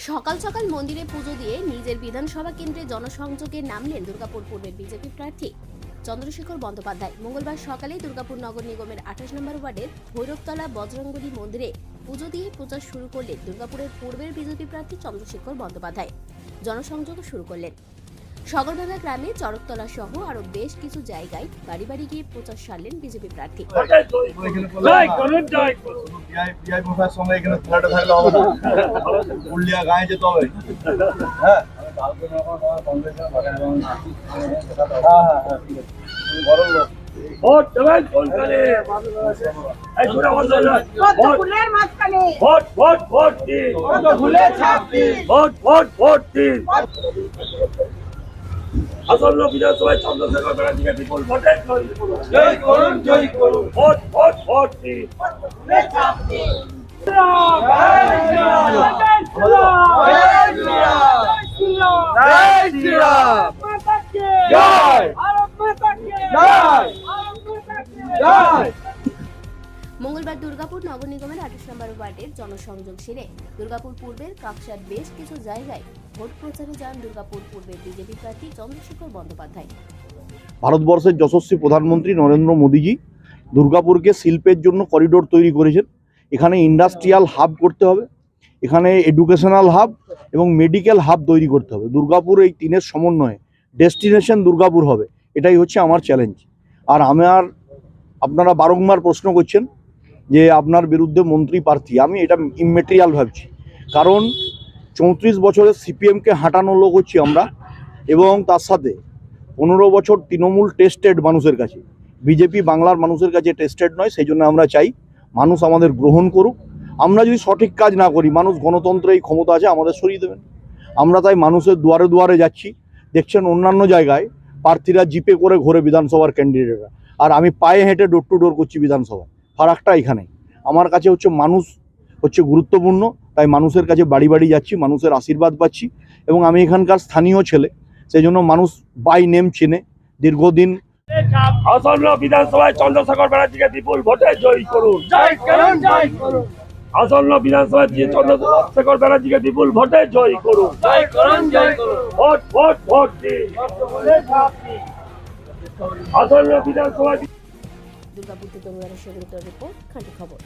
সকাল সকাল মন্দিরে পুজো দিয়ে নিজের বিধানসভা কেন্দ্রে জনসংযোগে নামলেন দুর্গাপুর পূর্বের বিজেপি প্রার্থী চন্দ্রশেখর বন্দ্যোপাধ্যায়। মঙ্গলবার সকালে দুর্গাপুর নগর নিগমের 28 নম্বর ওয়ার্ডের ভৈরবতলা বজরঙ্গলী মন্দিরে পুজো দিয়ে প্রচার শুরু করলেন দুর্গাপুরের পূর্বের বিজেপি প্রার্থী চন্দ্রশেখর বন্দ্যোপাধ্যায়। জনসংযোগ শুরু করলেন সগরভাঙ্গা গ্রামে, চরকতলা সহ আরো বেশ কিছু জায়গায় বাড়ি বাড়ি গিয়ে প্রচার সারলেন বিজেপি প্রার্থী। আসন্ন বিধানসভায় চন্দ্রশেখর ব্যানার্জিকে বিপুল ভোটে জয় করুন, জয় করুন, ভোট ভোট ভোট দিন। মঙ্গলবার দুর্গাপুর নগর নিগমের 28 নম্বর ওয়ার্ডের জনসংযোগ সেরে দুর্গাপুর পূর্বের কাকসার বেশ কিছু জায়গায় ভোট প্রচারে যান দুর্গাপুর পূর্বের বিজেপি প্রার্থী চন্দ্রশেখর বন্দ্যোপাধ্যায়। ভারতবর্ষের যশস্বী প্রধানমন্ত্রী নরেন্দ্র মোদীজি দুর্গাপুরকে শিল্পের জন্য করিডোর তৈরি করেছেন। এখানে ইন্ডাস্ট্রিয়াল হাব করতে হবে, এখানে এডুকেশনাল হাব এবং মেডিকেল হাব তৈরি করতে হবে। দুর্গাপুর এই তিনের সমন্বয়ে ডেস্টিনেশন দুর্গাপুর হবে, এটাই হচ্ছে আমার চ্যালেঞ্জ। আর আপনারা বারংবার প্রশ্ন করছেন যে আপনার বিরুদ্ধে মন্ত্রী প্রার্থী, আমি এটা ইমমেটেরিয়াল ভাবছি। কারণ 34 বছরের সিপিএমকে হাঁটানো লোক হচ্ছি আমরা, এবং তার সাথে 15 বছর তৃণমূল টেস্টেড মানুষের কাছে, বিজেপি বাংলার মানুষের কাছে টেস্টেড নয়। সেই জন্য আমরা চাই মানুষ আমাদের গ্রহণ করুক। আমরা যদি সঠিক কাজ না করি, মানুষ গণতন্ত্রে এই ক্ষমতা আছে আমাদের সরিয়ে দেবেন। আমরা তাই মানুষের দুয়ারে দুয়ারে যাচ্ছি। দেখছেন অন্যান্য জায়গায় প্রার্থীরা জিপে করে ঘোরে বিধানসভার ক্যান্ডিডেটরা, আর আমি পায়ে হেঁটে ডোর টু ডোর করছি বিধানসভায়। ফারাকটা এখানে আমার কাছে হচ্ছে মানুষ হচ্ছে গুরুত্বপূর্ণ, তাই মানুষের কাছে বাড়ি বাড়ি যাচ্ছি, মানুষের আশীর্বাদ পাচ্ছি। এবং আমি এখানকার স্থানীয় ছেলে, সেই জন্য মানুষ বাই নেম চেনে দীর্ঘদিন। আসন্ন বিধানসভায় চন্দ্রশেখর ব্যানার্জিকে বিপুল ভোটে জয় করুন, জয় করুন, জয় করুন। আসন্ন বিধানসভায় চন্দ্রশেখর ব্যানার্জিকে বিপুল ভোটে জয় করুন, জয় করুন, জয় করুন, ভোট ভোট ভোট দিন। আসন্ন বিধানসভায় দুর্গাপুর থেকে রিপোর্ট, খাঁটি খবর।